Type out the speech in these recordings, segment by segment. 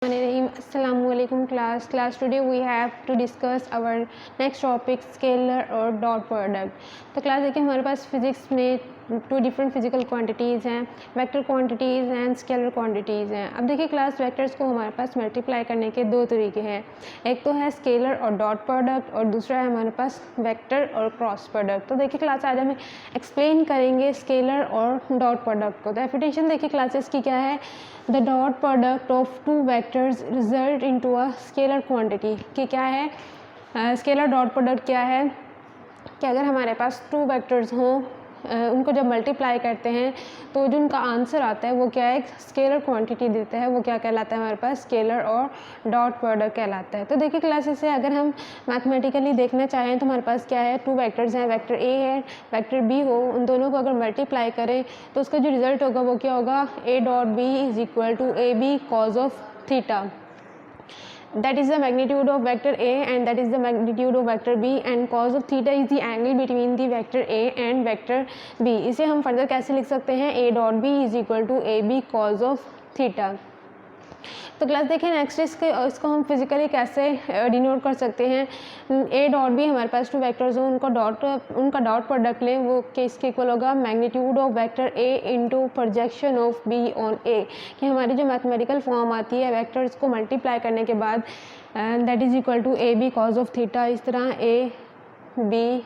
Assalamualaikum class. Today we have to discuss our next topic scalar और dot product. तो class देखिए हमारे पास physics में टू डिफरेंट फिजिकल क्वांटिटीज़ हैं, vector quantities and scalar quantities हैं। अब देखिए क्लास वेक्टर्स को हमारे पास मल्टीप्लाई करने के दो तरीके हैं, एक तो है स्केलर और डॉट प्रोडक्ट और दूसरा है हमारे पास वेक्टर और क्रॉस प्रोडक्ट। तो देखिए क्लास आज हम एक्सप्लेन करेंगे स्केलर और डॉट प्रोडक्ट को। डेफिनेशन देखिए क्लासेस की क्या है, the dot product of two vectors result into a scalar quantity. कि क्या है स्केलर डॉट प्रोडक्ट क्या है कि अगर हमारे पास टू वेक्टर्स हों उनको जब मल्टीप्लाई करते हैं तो जो उनका आंसर आता है वो क्या है, एक स्केलर क्वांटिटी देता है, वो क्या कहलाता है हमारे पास स्केलर और डॉट प्रोडक्ट कहलाता है। तो देखिए क्लासेस से अगर हम मैथमेटिकली देखना चाहें तो हमारे पास क्या है, टू वेक्टर्स हैं, वेक्टर ए है, वेक्टर बी हो, उन दोनों को अगर मल्टीप्लाई करें तो उसका जो रिजल्ट होगा वो क्या होगा, A dot B is equal to A B cos of theta. That is the magnitude of vector A and that is the magnitude of vector B and cos of theta is the angle between the vector A and vector B। इसे हम further कैसे लिख सकते हैं, A dot B is equal to A B cos of theta. तो class देखें next इसको हम फिजिकली कैसे डिनोट कर सकते हैं। ए डॉट बी हमारे पास टू वेक्टर्स हो, उनका डॉट प्रोडक्ट लें, वो किसके इक्वल होगा, magnitude of vector A into projection of B on A. कि हमारी जो मैथमेटिकल फॉर्म आती है वेक्टर्स को मल्टीप्लाई करने के बाद that is equal to A B cos of theta. इस तरह A B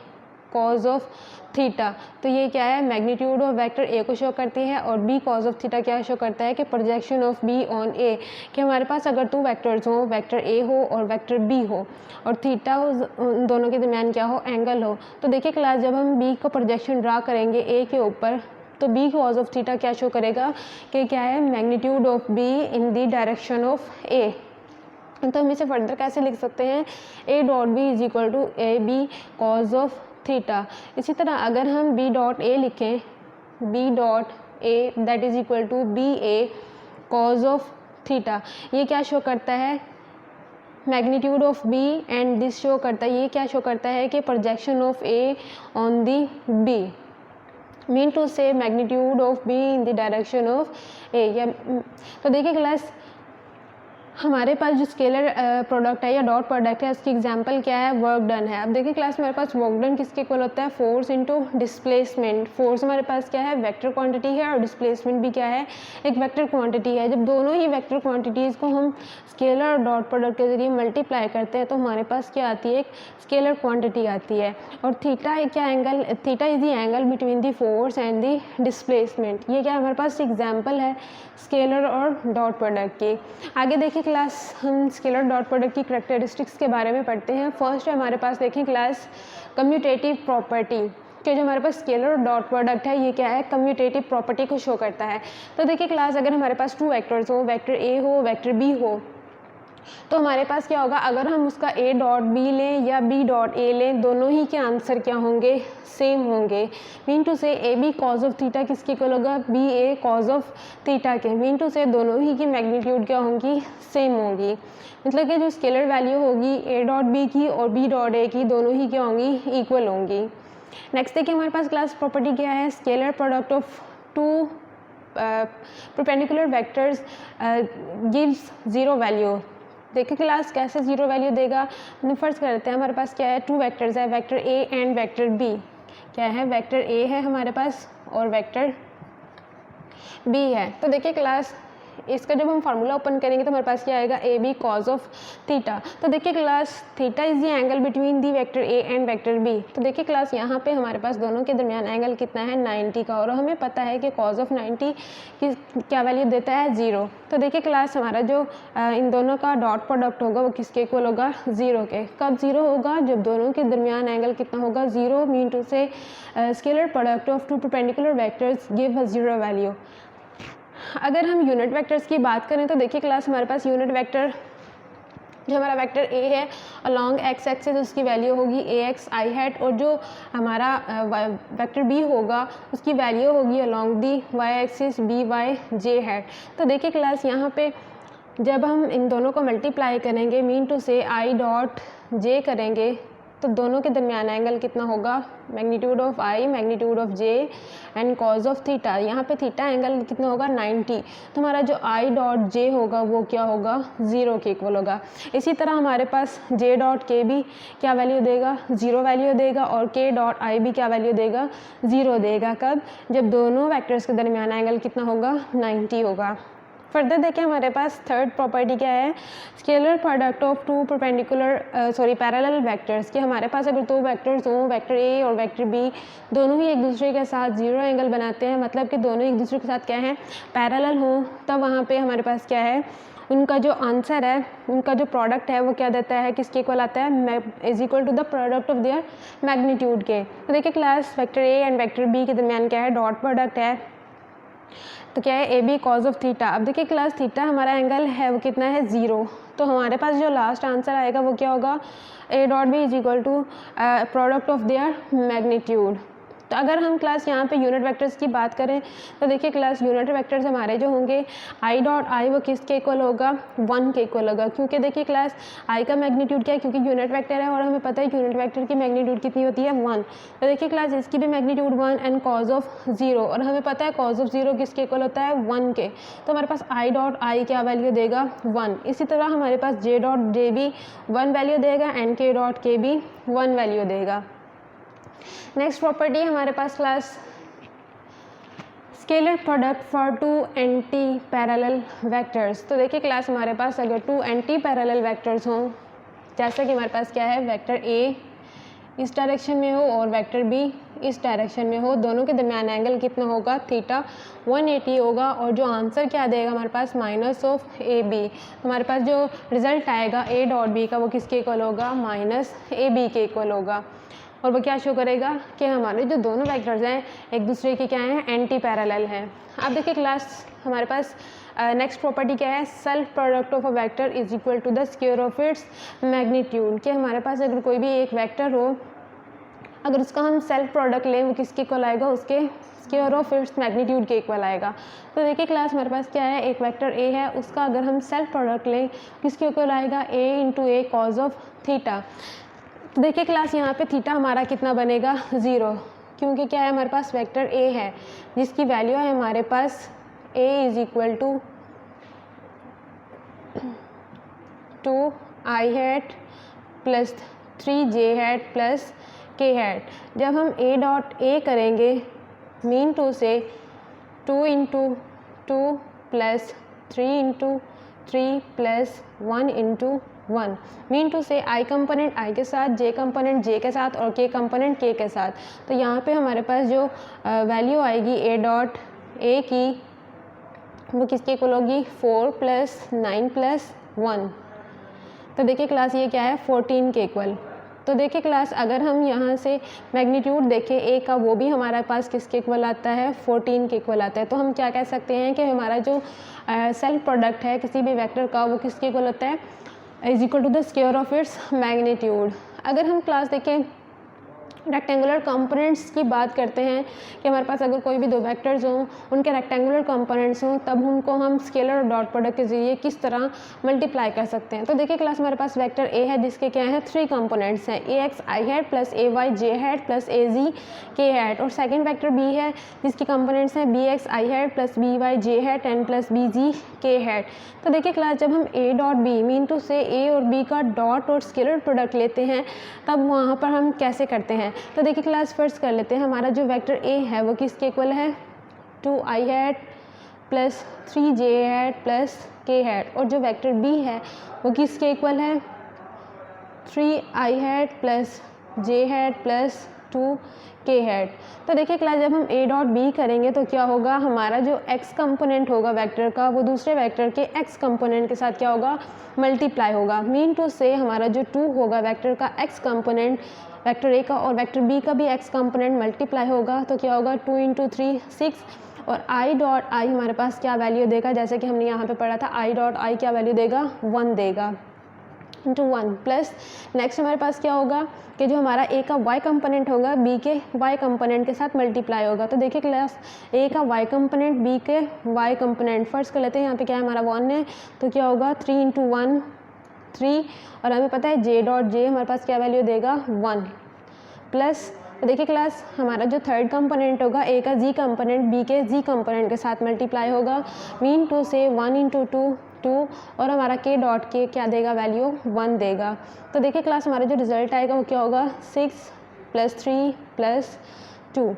cos of theta, तो ये क्या है, मैग्नीट्यूड ऑफ वेक्टर ए को शो करती है और बी कॉज ऑफ थीटा क्या शो करता है कि projection of B on A. कि हमारे पास अगर टू वेक्टर्स हो, वेक्टर ए हो और वेक्टर बी हो और थीटा उन दोनों के दरमियान क्या हो, एंगल हो। तो देखिए क्लास जब हम बी को प्रोजेक्शन ड्रा करेंगे ए के ऊपर तो बी कॉज ऑफ थीटा क्या शो करेगा कि क्या है, magnitude of B in the direction of A. तो हम इसे फर्दर कैसे लिख सकते हैं, A dot B is equal to A B cos of theta. इसी तरह अगर हम बी डॉट ए लिखें, B dot A that is equal to B A cos of theta, ये क्या शो करता है, magnitude of B and this show करता है, ये क्या शो करता है कि projection of A on the B, mean to say magnitude of B in the direction of A. या तो देखिए क्लास हमारे पास जो स्केलर प्रोडक्ट है या डॉट प्रोडक्ट है उसकी एग्जांपल क्या है, वर्क डन है। अब देखिए क्लास हमारे पास वर्क डन किसके इक्वल होता है, फोर्स इनटू डिस्प्लेसमेंट। फोर्स हमारे पास क्या है, वेक्टर क्वांटिटी है और डिस्प्लेसमेंट भी क्या है, एक वेक्टर क्वांटिटी है। जब दोनों ही वेक्टर क्वांटिटीज़ को हम स्केलर और डॉट प्रोडक्ट के जरिए मल्टीप्लाई करते हैं तो हमारे पास क्या आती है, एक स्केलर क्वांटिटी आती है। और थीटा क्या angle, theta is the angle between the force and the displacement. ये क्या हमारे पास एग्जाम्पल है स्केलर और डॉट प्रोडक्ट की। आगे देखिए क्लास हम स्केलर डॉट प्रोडक्ट की करैक्टरिस्टिक्स के बारे में पढ़ते हैं। फर्स्ट है हमारे पास देखें क्लास कम्यूटेटिव प्रॉपर्टी, कि जो हमारे पास स्केलर और डॉट प्रोडक्ट है ये क्या है, कम्यूटेटिव प्रॉपर्टी को शो करता है। तो देखिए क्लास अगर हमारे पास टू वेक्टर्स हो, वेक्टर ए हो, वेक्टर बी हो, तो हमारे पास क्या होगा, अगर हम उसका ए डॉट बी लें या बी डॉट ए लें, दोनों ही के आंसर क्या होंगे, सेम होंगे। Mean to say A B cos of theta किसके इक्वल होगा, B A cos of theta के। मीन टू से दोनों ही की मैग्नीट्यूड क्या होंगी, सेम होगी। मतलब कि जो स्केलर वैल्यू होगी ए डॉट बी की और बी डॉट ए की, दोनों ही क्या होंगी, इक्वल होंगी। नेक्स्ट देखिए हमारे पास क्लास प्रॉपर्टी क्या है, scalar product of two perpendicular vectors gives zero value. देखिए क्लास कैसे जीरो वैल्यू देगा, फर्स्ट करते हैं हमारे पास क्या है, टू वेक्टर्स है, vector A and vector B. क्या है, वेक्टर ए है हमारे पास और वेक्टर बी है। तो देखिए क्लास इसका जब हम फार्मूला ओपन करेंगे तो हमारे पास क्या आएगा, A B cos of theta. तो देखिए class theta is the angle between the vector A and vector B. तो देखिए क्लास यहाँ पे हमारे पास दोनों के दरमियान एंगल कितना है, 90 का, और हमें पता है कि कॉज ऑफ 90 की क्या वैल्यू देता है, 0। तो देखिए क्लास हमारा जो इन दोनों का डॉट प्रोडक्ट होगा वो किसके इक्वल होगा, 0 के। कब 0 होगा, जब दोनों के दरमियान एंगल कितना होगा, 0। Mean to say scalar product of two perpendicular vectors give a zero value. अगर हम यूनिट वेक्टर्स की बात करें तो देखिए क्लास हमारे पास यूनिट वेक्टर जो हमारा वेक्टर ए है अलॉन्ग एक्स एक्सिस उसकी वैल्यू होगी ए एक्स आई हैट, और जो हमारा वेक्टर बी होगा उसकी वैल्यू होगी along the y axis B Y J hat. तो देखिए क्लास यहाँ पे जब हम इन दोनों को मल्टीप्लाई करेंगे, mean to say I dot J करेंगे तो दोनों के दरमियान एंगल कितना होगा, magnitude of I magnitude of J and cause of theta. यहाँ पे थीटा एंगल कितना होगा 90, तो हमारा जो आई डॉट जे होगा वो क्या होगा 0 के इक्वल होगा। इसी तरह हमारे पास जे डॉट के भी क्या वैल्यू देगा 0 वैल्यू देगा और के डॉट आई भी क्या वैल्यू देगा 0 देगा। कब, जब दोनों वेक्टर्स के दरमियान एंगल कितना होगा 90 होगा। फर्दर देखें हमारे पास थर्ड प्रॉपर्टी क्या है, scalar product of two parallel vectors. कि हमारे पास अगर दो वेक्टर्स हों, वेक्टर ए और वेक्टर बी, दोनों ही एक दूसरे के साथ 0 एंगल बनाते हैं, मतलब कि दोनों एक दूसरे के साथ क्या है पैरेलल हों, तब वहाँ पे हमारे पास क्या है उनका जो आंसर है, उनका जो प्रोडक्ट है वो क्या देता है, किसके इक्वल आता है, is equal to the product of their magnitude के। तो देखिए class vector A and vector B के दरमियान क्या है डॉट प्रोडक्ट है, तो क्या है A B cos of theta. अब देखिए क्लास थीटा हमारा एंगल है वो कितना है 0, तो हमारे पास जो लास्ट आंसर आएगा वो क्या होगा A dot B is equal to product of their magnitude. तो अगर हम क्लास यहाँ पे यूनिट वेक्टर्स की बात करें तो देखिए क्लास यूनिट वेक्टर्स हमारे जो होंगे आई डॉट आई वो किसके इक्वल होगा 1 के इक्वल होगा, क्योंकि देखिए क्लास आई का मैग्नीट्यूड क्या है, क्योंकि यूनिट वेक्टर है और हमें पता है यूनिट वेक्टर की मैग्नीट्यूड कितनी होती है 1। तो देखिए क्लास इसकी भी मैग्नीट्यूड 1 एंड कॉज ऑफ 0, और हमें पता है कॉज ऑफ 0 किसके इक्वल होता है 1 के, तो हमारे पास आई डॉट आई क्या वैल्यू देगा 1। इसी तरह हमारे पास जे डॉट जे भी 1 वैल्यू देगा एंड के डॉट के भी 1 वैल्यू देगा। नेक्स्ट प्रॉपर्टी हमारे पास class scalar product for 2 anti parallel vectors. तो देखिए क्लास हमारे पास अगर 2 एंटी पैरेलल वेक्टर्स हों, जैसे कि हमारे पास क्या है वेक्टर ए इस डायरेक्शन में हो और वेक्टर बी इस डायरेक्शन में हो, दोनों के दरमियान एंगल कितना होगा थीटा 180 होगा, और जो आंसर क्या देगा हमारे पास माइनस ऑफ ए बी। हमारे पास जो रिजल्ट आएगा ए डॉट बी का वो किसके इक्वल होगा माइनस ए बी के इक्वल होगा, और वो क्या शो करेगा कि हमारे जो दोनों वेक्टर्स हैं एक दूसरे के क्या हैं एंटी पैरेलल हैं। अब देखिए क्लास हमारे पास नेक्स्ट प्रॉपर्टी क्या है, self product of a vector is equal to the square of its magnitude. कि हमारे पास अगर कोई भी एक वेक्टर हो, अगर उसका हम सेल्फ प्रोडक्ट लें वो किसके इक्वल आएगा, उसके स्क्वायर ऑफ इट्स मैग्नीट्यूड के इक्वल आएगा। तो देखिए क्लास हमारे पास क्या है एक वेक्टर ए है, उसका अगर हम सेल्फ प्रोडक्ट लें किसके इक्वल आएगा A into A cos of theta. तो देखिए क्लास यहाँ पे थीटा हमारा कितना बनेगा 0, क्योंकि क्या है हमारे पास वेक्टर ए है जिसकी वैल्यू है हमारे पास A is equal to 2 I hat plus 3 J hat plus K hat. जब हम ए डॉट ए करेंगे mean to say 2 into 2 plus 3 into 3 plus 1 into 1, mean to say I component I के साथ, जे कंपोनेंट जे के साथ और के कंपोनेंट के साथ। तो यहाँ पे हमारे पास जो वैल्यू आएगी ए डॉट ए की वो किसके इक्वल होगी 4 प्लस 9 प्लस 1। तो देखिए क्लास ये क्या है 14 के इक्वल। तो देखिए क्लास अगर हम यहाँ से मैग्नीट्यूड देखें ए का वो भी हमारे पास किसके इक्वल आता है 14 के इक्वल आता है। तो हम क्या कह सकते हैं कि हमारा जो सेल्फ प्रोडक्ट है किसी भी वेक्टर का वो किसके इक्वल होता है is equal to the square of its magnitude. अगर हम क्लास देखें रेक्टेंगुलर कंपोनेंट्स की बात करते हैं कि हमारे पास अगर कोई भी दो वेक्टर्स हों उनके रेक्टेंगुलर कंपोनेंट्स हों, तब उनको हम स्केलर और डॉट प्रोडक्ट के जरिए किस तरह मल्टीप्लाई कर सकते हैं। तो देखिए क्लास हमारे पास वेक्टर ए है जिसके क्या है 3 कंपोनेंट्स हैं, ए x I hat plus A Y J hat plus A ji K hat, और सेकेंड वेक्टर बी है जिसके कंपोनेंट्स हैं B X I hat plus B Y J hat and plus B Z K hat. तो देखिए class जब हम A dot B mean to say A और B का डॉट और स्केलर प्रोडक्ट लेते हैं तब वहाँ पर हम कैसे करते हैं। तो देखिए क्लास फर्स्ट कर लेते हैं, हमारा जो वेक्टर ए है वो किसके इक्वल है 2 I hat plus 3 J hat plus K hat, और जो वेक्टर बी है वो किसके इक्वल है 3 आई हैट प्लस जे हैट प्लस 2 के हैट। तो देखिए क्लास जब हम ए डॉट बी करेंगे तो क्या होगा, हमारा जो एक्स कंपोनेंट होगा वेक्टर का वो दूसरे वेक्टर के एक्स कंपोनेंट के साथ क्या होगा मल्टीप्लाई होगा, मीन टू से हमारा जो 2 होगा वेक्टर का एक्स कंपोनेंट वेक्टर ए का और वेक्टर बी का भी एक्स कंपोनेंट मल्टीप्लाई होगा, तो क्या होगा 2 इंटू 3 6, और आई डॉट आई हमारे पास क्या वैल्यू देगा, जैसे कि हमने यहाँ पे पढ़ा था आई डॉट आई क्या वैल्यू देगा 1 देगा इंटू 1 प्लस नेक्स्ट हमारे पास क्या होगा कि जो हमारा ए का वाई कंपोनेंट होगा बी के वाई कंपोनेंट के साथ मल्टीप्लाई होगा। तो देखिए क्लास ए का वाई कंपोनेंट बी के वाई कंपोनेंट फर्स्ट कर लेते हैं, यहाँ पे क्या है हमारा 1 है, तो क्या होगा 3 इंटू 1 3 और हमें पता है जे डॉट जे हमारे पास क्या वैल्यू देगा 1 प्लस, तो देखिए क्लास हमारा जो थर्ड कंपोनेंट होगा ए का जी कंपोनेंट बी के जी कंपोनेंट के साथ मल्टीप्लाई होगा, मीन टू से 1 इंटू 2 और हमारा के डॉट के क्या देगा वैल्यू 1 देगा। तो देखिए क्लास हमारा जो रिजल्ट आएगा वो क्या होगा 6 + 3 + 2,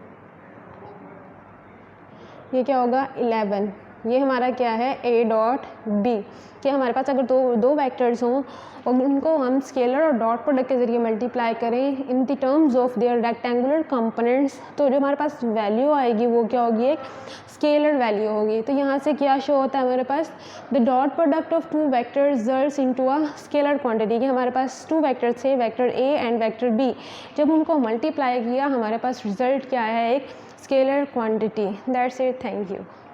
ये क्या होगा 11। ये हमारा क्या है ए डॉट बी, कि हमारे पास अगर दो वेक्टर्स हों और उनको हम स्केलर और डॉट प्रोडक्ट के ज़रिए मल्टीप्लाई करें in the terms of their rectangular components, तो जो हमारे पास वैल्यू आएगी वो क्या होगी एक स्केलर वैल्यू होगी। तो यहाँ से क्या शो होता है हमारे पास the dot product of 2 vectors results into a scalar quantity, कि हमारे पास 2 वेक्टर्स थे vector A and vector B, जब उनको मल्टीप्लाई किया हमारे पास रिजल्ट क्या है एक scalar quantity. That's it, thank you.